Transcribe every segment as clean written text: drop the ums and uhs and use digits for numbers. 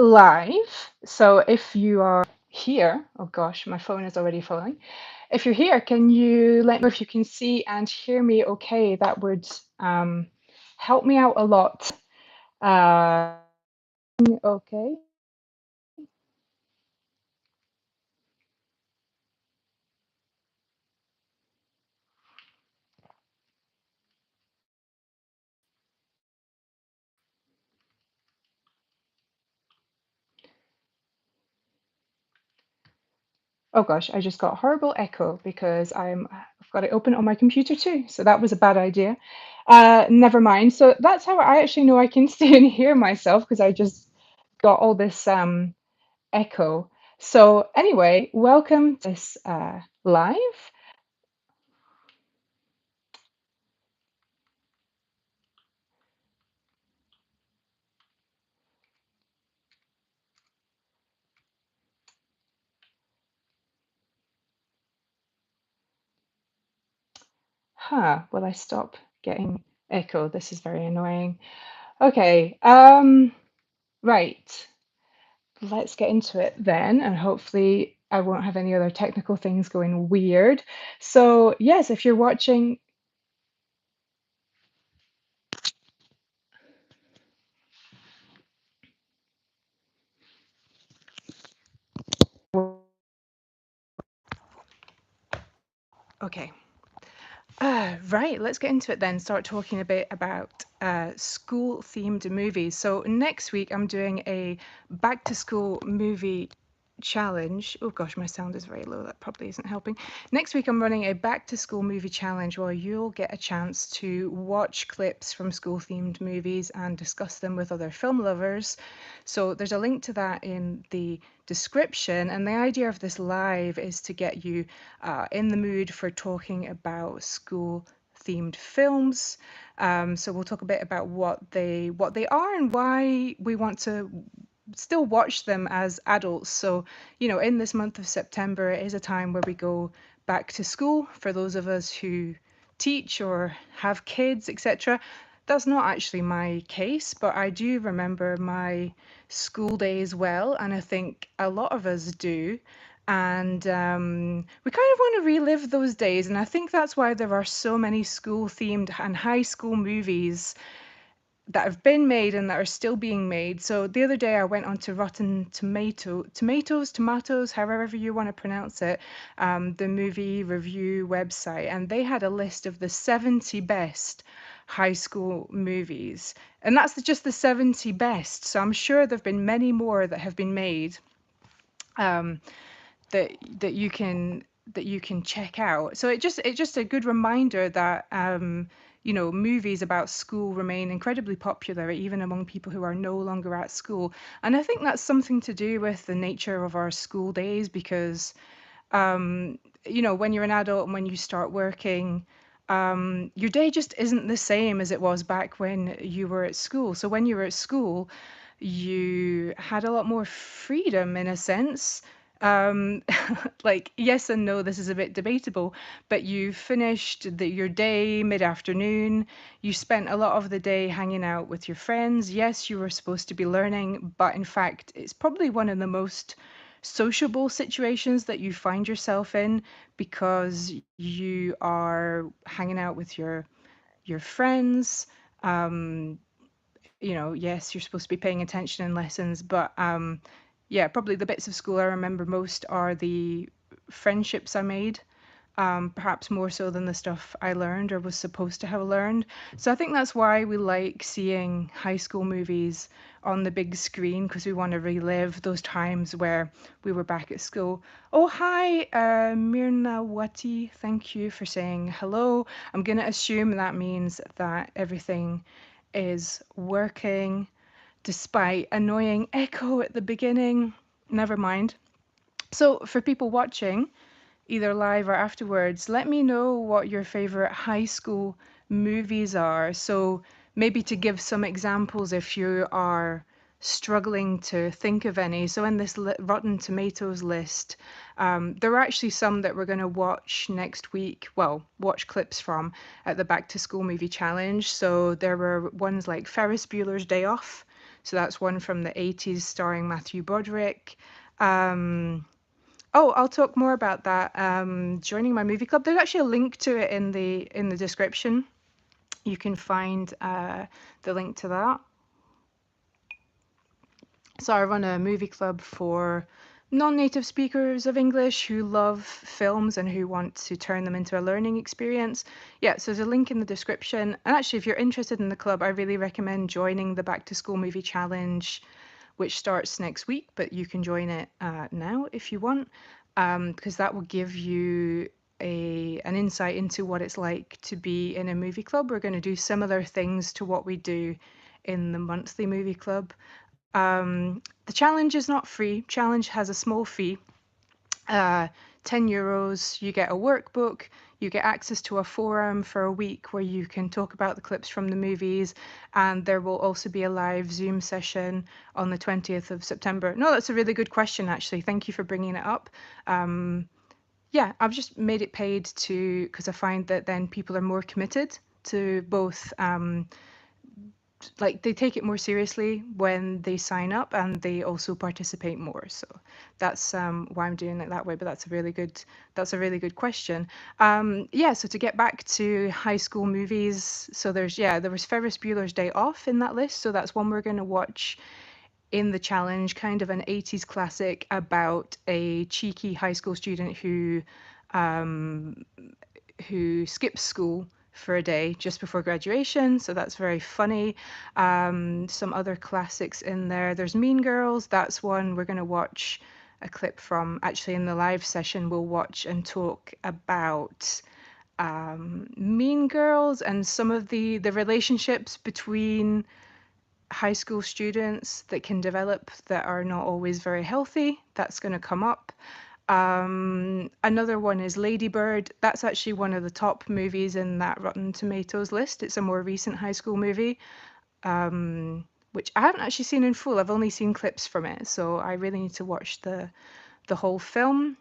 live. So if you are here, oh gosh, my phone is already falling. If you're here, can you let me know if you can see and hear me okay? That would help me out a lot. Uh, okay. Oh gosh, I just got horrible echo because I've got it open on my computer too. So that was a bad idea. Never mind. So that's how I actually know I can see and hear myself because I just got all this echo. So anyway, welcome to this live. Will I stop getting echo? This is very annoying. Okay, right. Let's get into it then, and hopefully I won't have any other technical things going weird. So yes, if you're watching, okay. Right, let's get into it then. Start talking a bit about school-themed movies. So next week I'm doing a back-to-school movie challenge. Oh gosh, my sound is very low. That probably isn't helping. Next week I'm running a back-to-school movie challenge where you'll get a chance to watch clips from school-themed movies and discuss them with other film lovers. So there's a link to that in the description. And the idea of this live is to get you in the mood for talking about school themed films. So we'll talk a bit about what they are and why we want to still watch them as adults. So, in this month of September, it is a time where we go back to school for those of us who teach or have kids, etc. That's not actually my case, but I do remember my school days well, and I think a lot of us do. And we kind of want to relive those days, and I think that's why there are so many school themed and high school movies that have been made and that are still being made. So the other day I went onto Tomatoes, however you want to pronounce it, the movie review website, and they had a list of the 70 best high school movies. And that's just the 70 best. So I'm sure there have been many more that have been made. Um, that that you can that you can check out. So it's just a good reminder that movies about school remain incredibly popular even among people who are no longer at school. And I think that's something to do with the nature of our school days because um, when you're an adult and when you start working, your day just isn't the same as it was back when you were at school. So when you were at school, you had a lot more freedom in a sense. Um, like, yes and no, this is a bit debatable, but you finished your day mid-afternoon. You spent a lot of the day hanging out with your friends. Yes, you were supposed to be learning, but in fact, it's probably one of the most sociable situations that you find yourself in because you are hanging out with your friends. Um, yes, you're supposed to be paying attention in lessons, but yeah, probably the bits of school I remember most are the friendships I made, perhaps more so than the stuff I learned or was supposed to have learned. So I think that's why we like seeing high school movies on the big screen because we want to relive those times where we were back at school. Oh, hi, Mirnawati. Thank you for saying hello. I'm going to assume that means that everything is working despite annoying echo at the beginning. Never mind. So, for people watching, either live or afterwards, let me know what your favorite high school movies are. So, maybe to give some examples if you are struggling to think of any. So, in this Rotten Tomatoes list, there are actually some that we're going to watch next week. Well, watch clips from at the Back to School Movie Challenge. So, there were ones like Ferris Bueller's Day Off. So that's one from the 80s starring Matthew Broderick. Um, oh, I'll talk more about that. Joining my movie club. There's actually a link to it in the description. You can find the link to that. So I run a movie club for non-native speakers of English who love films and who want to turn them into a learning experience. Yeah, so there's a link in the description. And actually, if you're interested in the club, I really recommend joining the Back to School Movie Challenge, which starts next week, but you can join it now if you want, because that will give you an insight into what it's like to be in a movie club. We're going to do similar things to what we do in the monthly movie club. The challenge is not free. Challenge has a small fee, uh, €10. You get a workbook. You get access to a forum for a week where you can talk about the clips from the movies, and there will also be a live Zoom session on the 20th of September. No, that's a really good question, actually. Thank you for bringing it up. Yeah, I've just made it paid to because I find that then people are more committed to both like they take it more seriously when they sign up and they also participate more. So that's why I'm doing it that way. But that's a really good question. Yeah, so to get back to high school movies, so there was Ferris Bueller's Day Off in that list. So that's one we're going to watch in the challenge, kind of an 80s classic about a cheeky high school student um, who skips school for a day just before graduation. So that's very funny. Some other classics in there. There's Mean Girls. That's one we're going to watch a clip from. Actually, in the live session, we'll watch and talk about Mean Girls and some of the relationships between high school students that can develop that are not always very healthy. That's going to come up. Another one is Lady Bird. That's actually one of the top movies in that Rotten Tomatoes list. It's a more recent high school movie, which I haven't actually seen in full. I've only seen clips from it, so I really need to watch the whole film.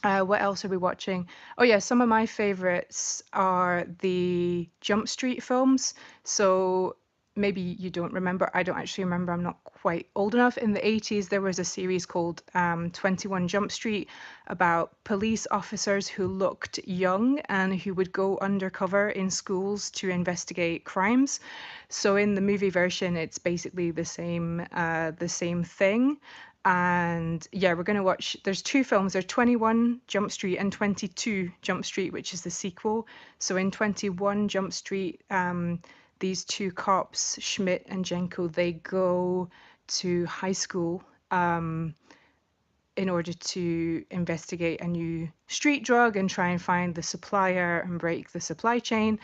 What else are we watching? Oh yeah, some of my favorites are the Jump Street films. So maybe you don't remember. I don't actually remember. I'm not quite old enough. In the 80s, there was a series called 21 Jump Street about police officers who looked young and who would go undercover in schools to investigate crimes. So in the movie version, it's basically the same thing. And yeah, we're going to watch. There's two films. There's 21 Jump Street and 22 Jump Street, which is the sequel. So in 21 Jump Street, these two cops, Schmidt and Jenko, they go to high school in order to investigate a new street drug and try and find the supplier and break the supply chain.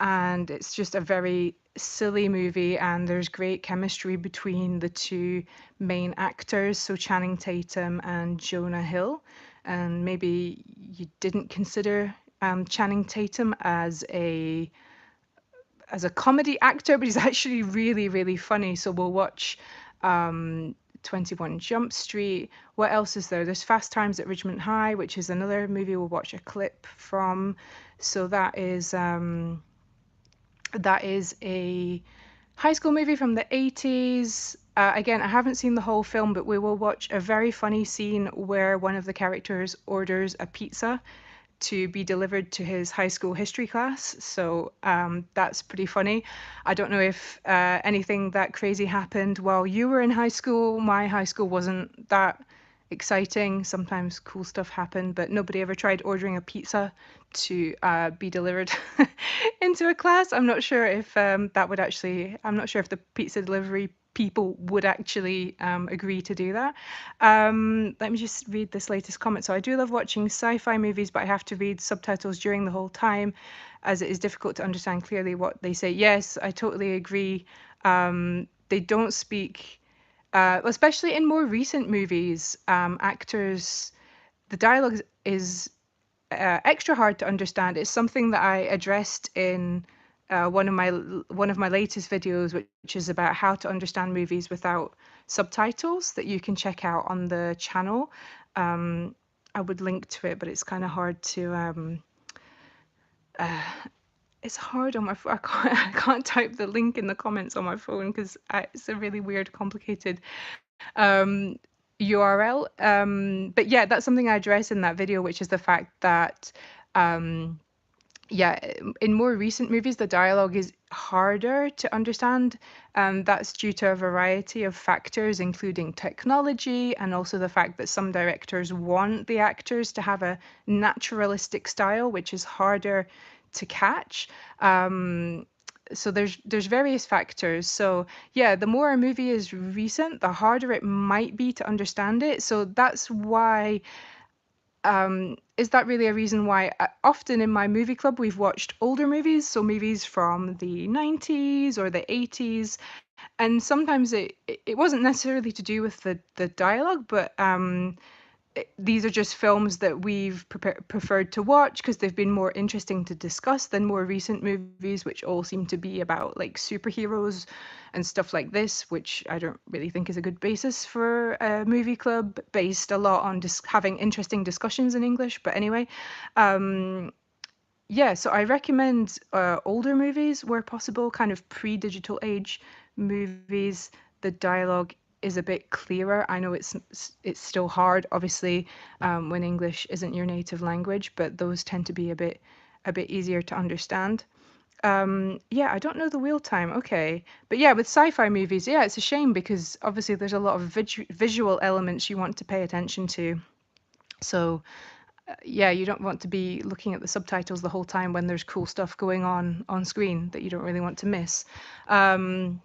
And it's just a very silly movie, and there's great chemistry between the two main actors, so Channing Tatum and Jonah Hill. And maybe you didn't consider Channing Tatum as a comedy actor, but he's actually really, really funny. So we'll watch um, 21 Jump Street. What else is there? There's Fast Times at Ridgemont High, which is another movie we'll watch a clip from. So that is a high school movie from the 80s. Again, I haven't seen the whole film, but we will watch a very funny scene where one of the characters orders a pizza to be delivered to his high school history class. So that's pretty funny. I don't know if anything that crazy happened while you were in high school. My high school wasn't that exciting. Sometimes cool stuff happened, but nobody ever tried ordering a pizza to be delivered into a class. I'm not sure if I'm not sure if the pizza delivery people would actually agree to do that. Let me just read this latest comment. So I do love watching sci-fi movies, but I have to read subtitles during the whole time as it is difficult to understand clearly what they say. Yes, I totally agree. They don't speak, especially in more recent movies, actors, the dialogue is extra hard to understand. It's something that I addressed in one of my latest videos, which is about how to understand movies without subtitles that you can check out on the channel. I would link to it, but it's kind of hard to it's hard on my phone. I can't type the link in the comments on my phone because it's a really weird, complicated um, URL. But yeah, that's something I address in that video, which is the fact that um, yeah, in more recent movies, the dialogue is harder to understand. That's due to a variety of factors, including technology and also the fact that some directors want the actors to have a naturalistic style, which is harder to catch. Um, so there's various factors. So yeah, the more a movie is recent, the harder it might be to understand it. So that's why is that really a reason why often in my movie club we've watched older movies, so movies from the 90s or the 80s, and sometimes it wasn't necessarily to do with the dialogue, but these are just films that we've preferred to watch because they've been more interesting to discuss than more recent movies, which all seem to be about like superheroes and stuff like this, which I don't really think is a good basis for a movie club based a lot on just having interesting discussions in English. But anyway, um, yeah, so I recommend older movies where possible, kind of pre-digital age movies. The dialogue is a bit clearer. I know it's still hard, obviously, when English isn't your native language, but those tend to be a bit easier to understand. Yeah, I don't know the wheel time. Okay, but yeah, with sci-fi movies, yeah, it's a shame because obviously there's a lot of visual elements you want to pay attention to. So yeah, you don't want to be looking at the subtitles the whole time when there's cool stuff going on screen that you don't really want to miss. Um,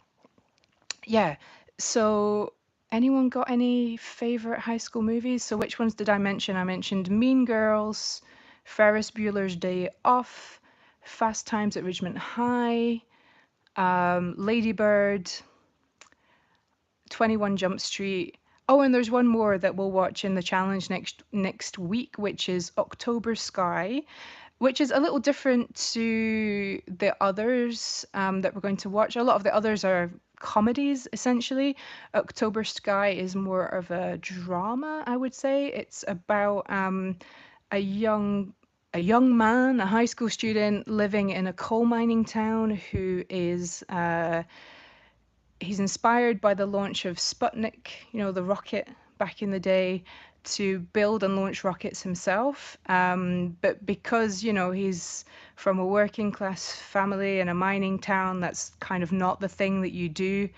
yeah, so anyone got any favorite high school movies? So which ones did I mention? I mentioned Mean Girls, Ferris Bueller's Day Off, Fast Times at Ridgemont High, Lady Bird, 21 Jump Street. Oh, and there's one more that we'll watch in the challenge next week, which is October Sky, which is a little different to the others that we're going to watch. A lot of the others are comedies, essentially. October Sky is more of a drama, I would say. It's about a young a young man, a high school student living in a coal mining town who is he's inspired by the launch of Sputnik, the rocket back in the day, to build and launch rockets himself. But because, he's from a working class family in a mining town, that's kind of not the thing that you do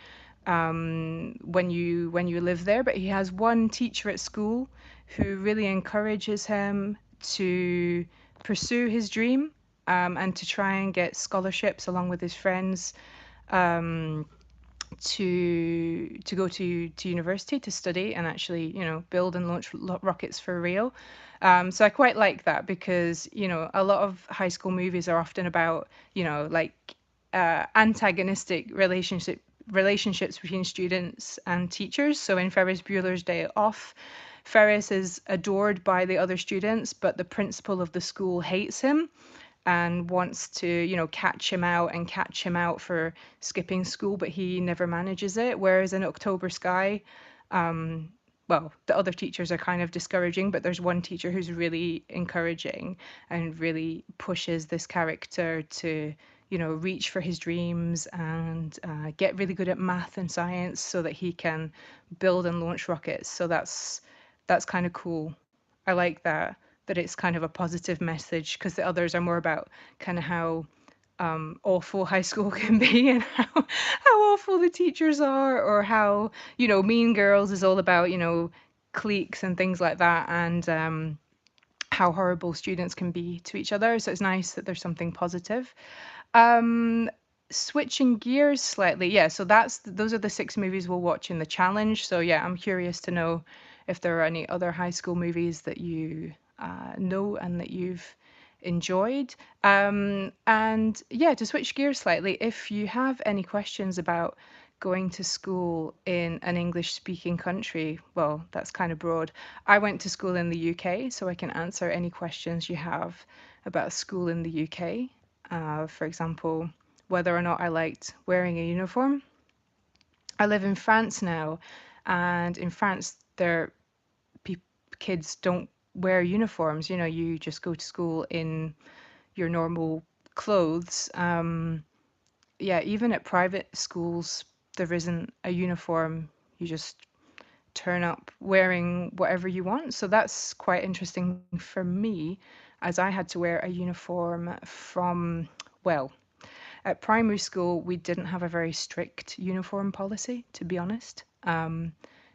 when you live there. But he has one teacher at school who really encourages him to pursue his dream and to try and get scholarships along with his friends. Um, to go to university to study and actually build and launch rockets for real. So I quite like that because a lot of high school movies are often about like antagonistic relationships between students and teachers. So in Ferris Bueller's Day Off, Ferris is adored by the other students, but the principal of the school hates him and wants to, catch him out for skipping school, but he never manages it. Whereas in October Sky, um, well, the other teachers are kind of discouraging, but there's one teacher who's really encouraging and really pushes this character to, reach for his dreams and get really good at math and science so that he can build and launch rockets. So that's kind of cool. I like that it's kind of a positive message because the others are more about kind of how awful high school can be and how awful the teachers are, or how Mean Girls is all about cliques and things like that, and how horrible students can be to each other. So it's nice that there's something positive. Um, Switching gears slightly, yeah, so those are the six movies we'll watch in the challenge. So yeah, I'm curious to know if there are any other high school movies that you know and that you've enjoyed. And yeah, to switch gears slightly, if you have any questions about going to school in an English speaking country, well, that's kind of broad. I went to school in the UK, so I can answer any questions you have about school in the UK. For example, whether or not I liked wearing a uniform. I live in France now, and in France, pe- kids don't wear uniforms. You just go to school in your normal clothes, yeah, even at private schools, there isn't a uniform. You just turn up wearing whatever you want. So that's quite interesting for me, as I had to wear a uniform from, well, at primary school, we didn't have a very strict uniform policy, to be honest.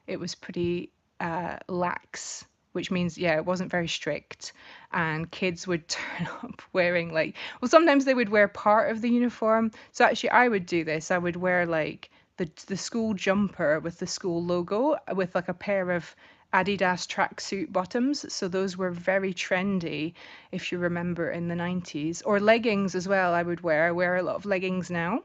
It was pretty lax, which means, yeah, it wasn't very strict. And kids would turn up wearing like, well, sometimes they would wear part of the uniform. So actually, I would do this. I would wear like the school jumper with the school logo with like a pair of Adidas tracksuit bottoms. So those were very trendy, if you remember, in the 90s. Or leggings as well, I would wear. I wear a lot of leggings now.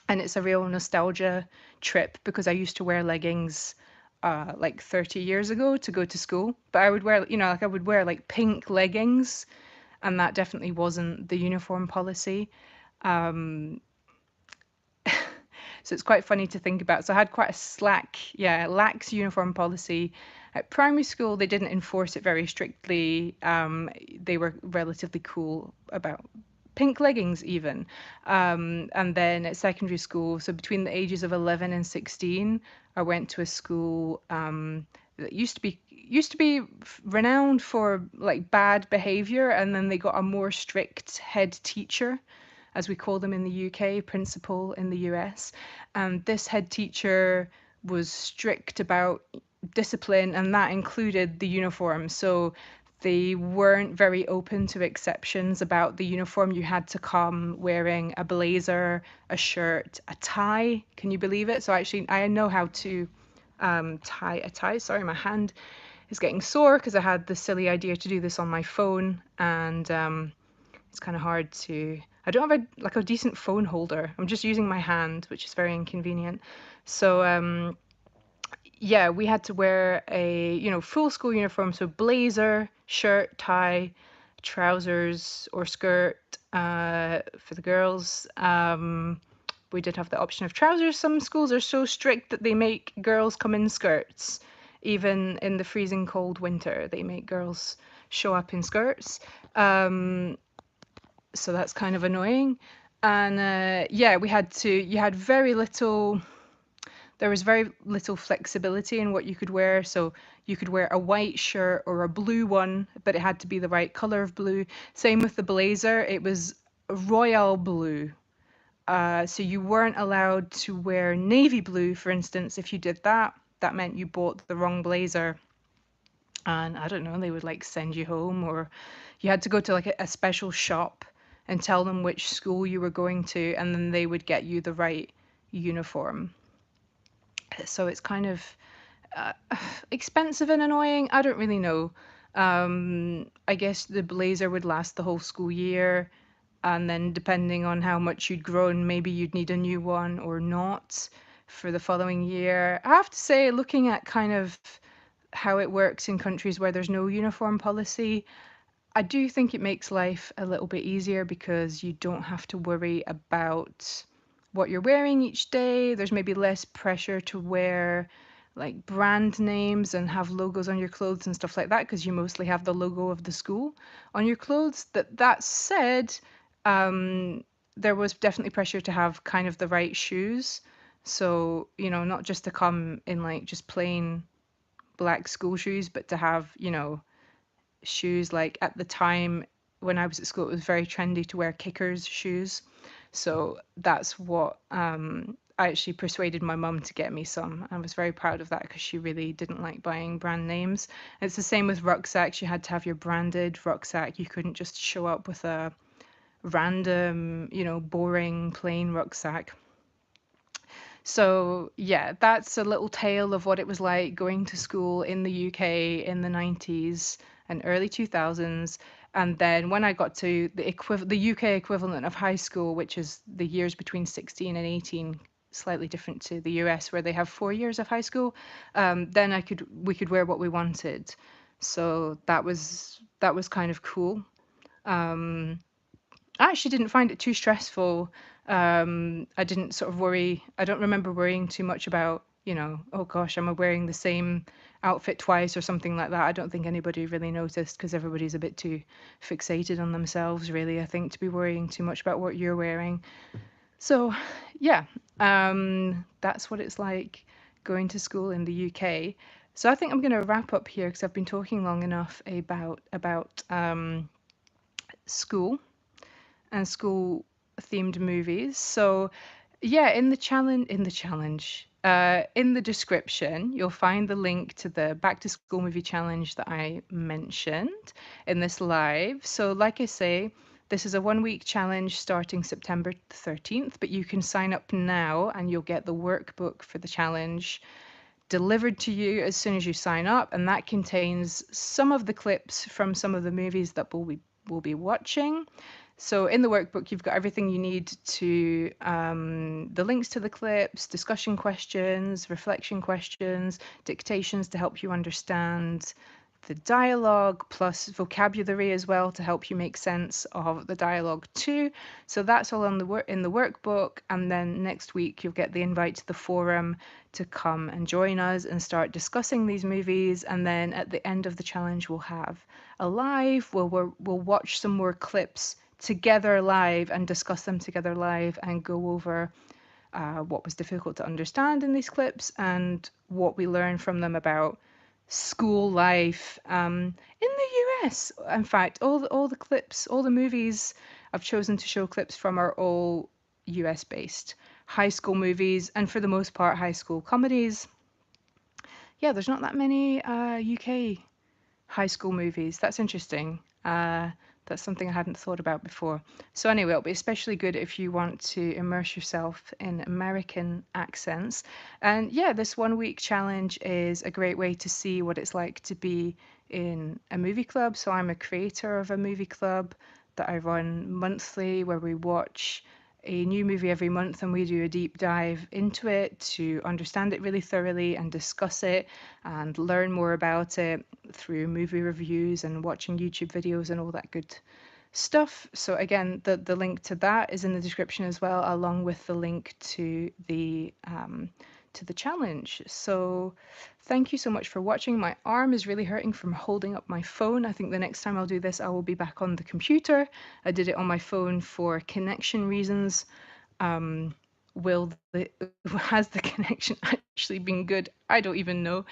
And it's a real nostalgia trip because I used to wear leggings like 30 years ago to go to school. But I would wear, like I would wear like pink leggings, and that definitely wasn't the uniform policy. Um, So it's quite funny to think about. So I had quite a lax uniform policy. At primary school, they didn't enforce it very strictly. They were relatively cool about pink leggings even. And then at secondary school, so between the ages of 11 and 16, I went to a school that used to be renowned for like bad behavior, and then they got a more strict head teacher, as we call them in the UK, principal in the US. And this head teacher was strict about discipline, and that included the uniform. So they weren't very open to exceptions about the uniform. You had to come wearing a blazer, a shirt, a tie. Can you believe it? So actually, I know how to tie a tie. Sorry, my hand is getting sore because I had the silly idea to do this on my phone, and it's kind of hard to. I don't have a decent phone holder. I'm just using my hand, which is very inconvenient. So yeah, we had to wear a full school uniform, so blazer, shirt, tie, trousers or skirt for the girls. We did have the option of trousers. Some schools are so strict that they make girls come in skirts, even in the freezing cold winter. They make girls show up in skirts. Um, so that's kind of annoying. And yeah, you had very little, there was very little flexibility in what you could wear. So you could wear a white shirt or a blue one, but it had to be the right color of blue. Same with the blazer, it was royal blue. So you weren't allowed to wear navy blue, for instance. If you did that, that meant you bought the wrong blazer. And I don't know, they would like send you home, or you had to go to like a special shop and tell them which school you were going to, and then they would get you the right uniform. So it's kind of uh, expensive and annoying. I don't really know. I guess the blazer would last the whole school year, and then depending on how much you'd grown, maybe you'd need a new one or not for the following year. I have to say, looking at kind of how it works in countries where there's no uniform policy, I do think it makes life a little bit easier because you don't have to worry about what you're wearing each day. There's maybe less pressure to wear like brand names and have logos on your clothes and stuff like that because you mostly have the logo of the school on your clothes. That said, um, there was definitely pressure to have kind of the right shoes. So, not just to come in like just plain black school shoes, but to have, shoes like at the time when I was at school, it was very trendy to wear kickers shoes. So that's what I actually persuaded my mum to get me some. I was very proud of that because she really didn't like buying brand names. And it's the same with rucksacks. You had to have your branded rucksack. You couldn't just show up with a random, boring plain rucksack. So, yeah, that's a little tale of what it was like going to school in the UK in the 90s and early 2000s. And then when I got to the UK equivalent of high school, which is the years between 16 and 18, slightly different to the US where they have 4 years of high school, then we could wear what we wanted. So that was kind of cool. Um, I actually didn't find it too stressful. I didn't sort of worry. I don't remember worrying too much about oh gosh, am I wearing the same outfit twice or something like that? I don't think anybody really noticed because everybody's a bit too fixated on themselves, really, I think, to be worrying too much about what you're wearing. So, yeah, that's what it's like going to school in the UK. So I think I'm going to wrap up here because I've been talking long enough about school and school themed movies. So, yeah, in the description, you'll find the link to the back to school movie challenge that I mentioned in this live. So, like I say, this is a 1 week challenge starting September 13th, but you can sign up now and you'll get the workbook for the challenge delivered to you as soon as you sign up, and that contains some of the clips from some of the movies that we'll be watching. So in the workbook, you've got everything you need to the links to the clips, discussion questions, reflection questions, dictations to help you understand the dialogue, plus vocabulary as well to help you make sense of the dialogue too. So that's all on the work in the workbook, and then next week you'll get the invite to the forum to come and join us and start discussing these movies. And then at the end of the challenge, we'll have a live. We'll watch some more clips together live and discuss them together live and go over what was difficult to understand in these clips and what we learned from them about school life in the US. In fact, all the clips, all the movies I've chosen to show clips from are all US based high school movies, and for the most part, high school comedies. Yeah, there's not that many UK high school movies. That's interesting. That's something I hadn't thought about before. So anyway, it'll be especially good if you want to immerse yourself in American accents. And yeah, this 1 week challenge is a great way to see what it's like to be in a movie club. So I'm a creator of a movie club that I run monthly where we watch a new movie every month and we do a deep dive into it to understand it really thoroughly and discuss it and learn more about it through movie reviews and watching YouTube videos and all that good stuff. So again, the link to that is in the description as well, along with the link to the challenge. So thank you so much for watching. My arm is really hurting from holding up my phone. I think the next time I'll do this, I will be back on the computer. I did it on my phone for connection reasons. Um, will the has the connection actually been good? I don't even know.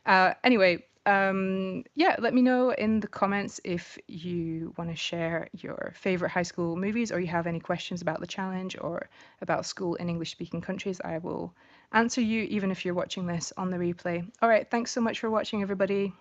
Anyway, yeah, let me know in the comments if you want to share your favorite high school movies or you have any questions about the challenge or about school in English speaking countries. I will answer you even if you're watching this on the replay. All right, thanks so much for watching, everybody.